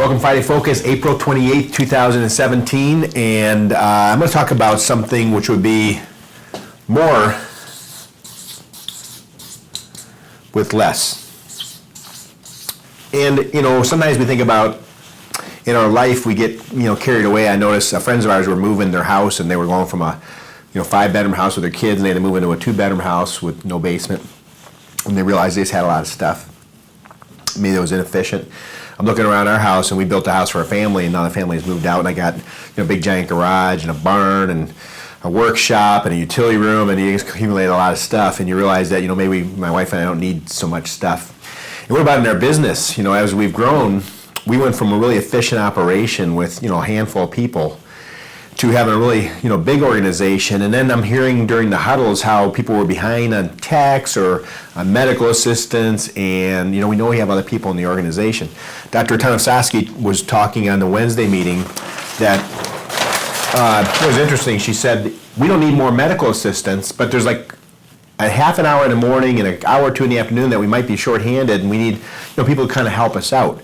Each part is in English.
Welcome Friday Focus, April 28th, 2017, and I'm going to talk about something which would be more with less. And, sometimes we think about in our life, we get, carried away. I noticed friends of ours were moving their house, and they were going from a, 5-bedroom house with their kids, and they had to move into a 2-bedroom house with no basement. And they realized they just had a lot of stuff. Maybe it was inefficient. I'm looking around our house, and we built a house for a family, and now the family has moved out, and I got a big giant garage and a barn and a workshop and a utility room, and you accumulate a lot of stuff, and you realize that maybe my wife and I don't need so much stuff. And what about in our business? As we've grown, we went from a really efficient operation with a handful of people to having a really big organization. And then I'm hearing during the huddles how people were behind on tax or on medical assistance, and we know we have other people in the organization. Dr. Tanovsky was talking on the Wednesday meeting that it was interesting. She said we don't need more medical assistance, but there's like a half an hour in the morning and an hour or two in the afternoon that we might be shorthanded, and we need people to kind of help us out.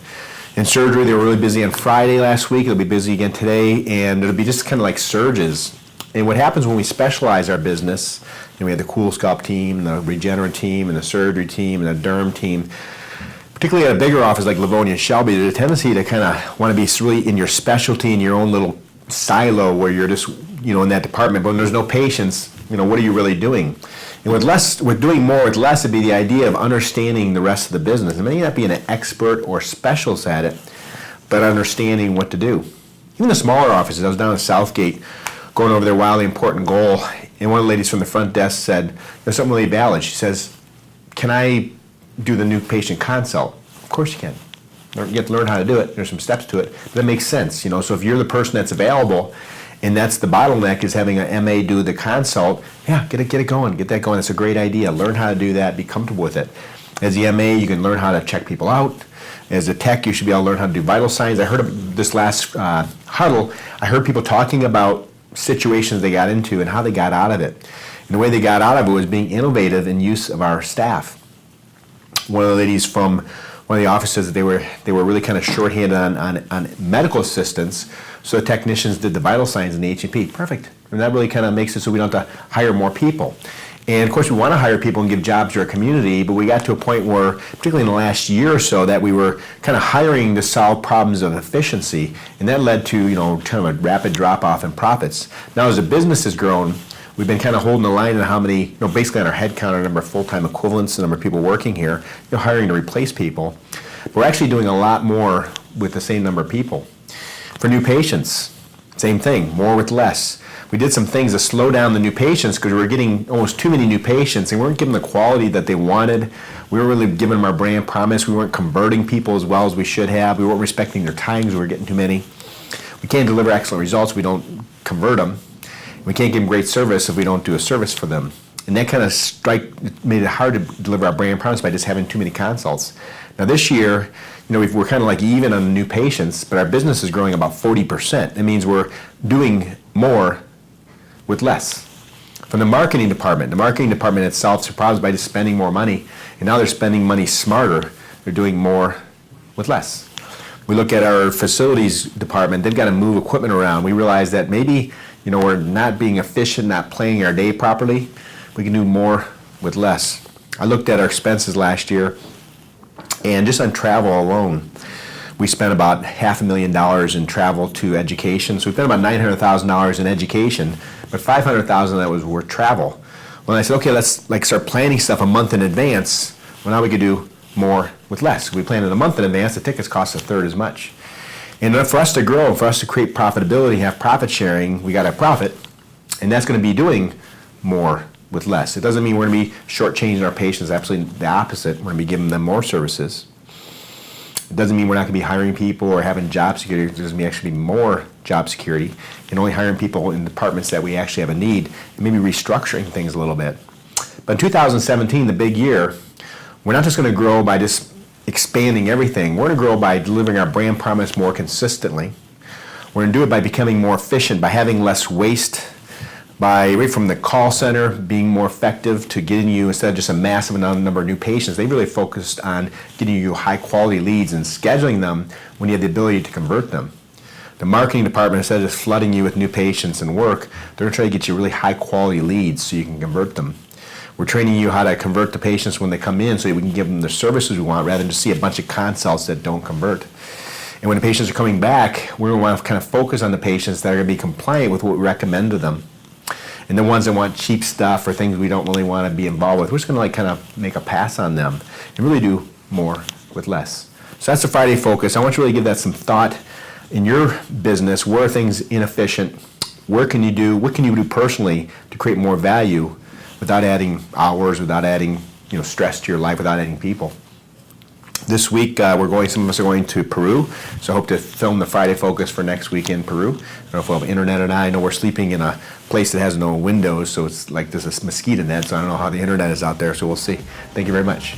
In surgery, they were really busy on Friday last week. They'll be busy again today, and it'll be just kind of like surges. And what happens when we specialize our business, we have the Cool Scalp team, the Regenerate team, and the surgery team, and the derm team, particularly at a bigger office like Livonia and Shelby, there's a tendency to kind of want to be really in your specialty, in your own little silo where you're just, in that department. But when there's no patients, what are you really doing? And with doing more with less, it'd be the idea of understanding the rest of the business. It may not be an expert or specialist at it, but understanding what to do. Even the smaller offices, I was down in Southgate going over their wildly important goal, and one of the ladies from the front desk said, there's something really valid. She says, can I do the new patient consult? Of course you can. You have to learn how to do it. There's some steps to it, but that makes sense. So if you're the person that's available, and that's the bottleneck, is having an MA do the consult. Yeah, get it going, get that going. It's a great idea. Learn how to do that, be comfortable with it. As the MA, you can learn how to check people out. As a tech, you should be able to learn how to do vital signs. I heard this last huddle, I heard people talking about situations they got into and how they got out of it. And the way they got out of it was being innovative in use of our staff. One of the ladies from one of the offices, that they were really kind of shorthanded on medical assistance, so the technicians did the vital signs and the H&P. Perfect. And that really kind of makes it so we don't have to hire more people. And of course we want to hire people and give jobs to our community, but we got to a point where, particularly in the last year or so, that we were kind of hiring to solve problems of efficiency, and that led to kind of a rapid drop-off in profits. Now as the business has grown, we've been kind of holding the line on how many, basically on our head count, our number of full-time equivalents, the number of people working here, hiring to replace people. But we're actually doing a lot more with the same number of people. For new patients, same thing, more with less. We did some things to slow down the new patients because we were getting almost too many new patients, and we weren't giving the quality that they wanted. We weren't really giving them our brand promise. We weren't converting people as well as we should have. We weren't respecting their times. We were getting too many. We can't deliver excellent results if we don't convert them. We can't give them great service if we don't do a service for them. And that kind of made it hard to deliver our brand promise by just having too many consults. Now this year, we're kind of like even on the new patients, but our business is growing about 40%. That means we're doing more with less. From the marketing department itself surprised by just spending more money, and now they're spending money smarter. They're doing more with less. We look at our facilities department, they've got to move equipment around. We realize that maybe we're not being efficient, not planning our day properly. We can do more with less. I looked at our expenses last year, and just on travel alone, we spent about $500,000 in travel to education. So we spent about $900,000 in education, but $500,000 of that was worth travel. When I said, okay, let's start planning stuff a month in advance, well, now we could do more with less. If we plan it a month in advance, the tickets cost a third as much. And for us to grow, for us to create profitability, have profit sharing, we got to profit, and that's going to be doing more with less. It doesn't mean we're going to be shortchanging our patients. Absolutely the opposite. We're going to be giving them more services. It doesn't mean we're not going to be hiring people or having job security. It doesn't mean actually more job security and only hiring people in departments that we actually have a need, and maybe restructuring things a little bit. But in 2017, the big year, we're not just going to grow by just expanding everything. We're going to grow by delivering our brand promise more consistently. We're going to do it by becoming more efficient, by having less waste, by right from the call center being more effective to getting you, instead of just a massive number of new patients, they really focused on getting you high quality leads and scheduling them when you have the ability to convert them. The marketing department, instead of just flooding you with new patients and work, they're going to try to get you really high quality leads so you can convert them. We're training you how to convert the patients when they come in so we can give them the services we want rather than just see a bunch of consults that don't convert. And when the patients are coming back, we're going to want to kind of focus on the patients that are going to be compliant with what we recommend to them. And the ones that want cheap stuff or things we don't really want to be involved with, we're just going to like kind of make a pass on them and really do more with less. So that's the Friday focus. I want you to really give that some thought in your business. Where are things inefficient? What can you do personally to create more value without adding hours, without adding stress to your life, without adding people? This week, some of us are going to Peru, so I hope to film the Friday Focus for next week in Peru. I don't know if we'll have internet or not. I know we're sleeping in a place that has no windows, so it's like there's a mosquito net, so I don't know how the internet is out there, so we'll see. Thank you very much.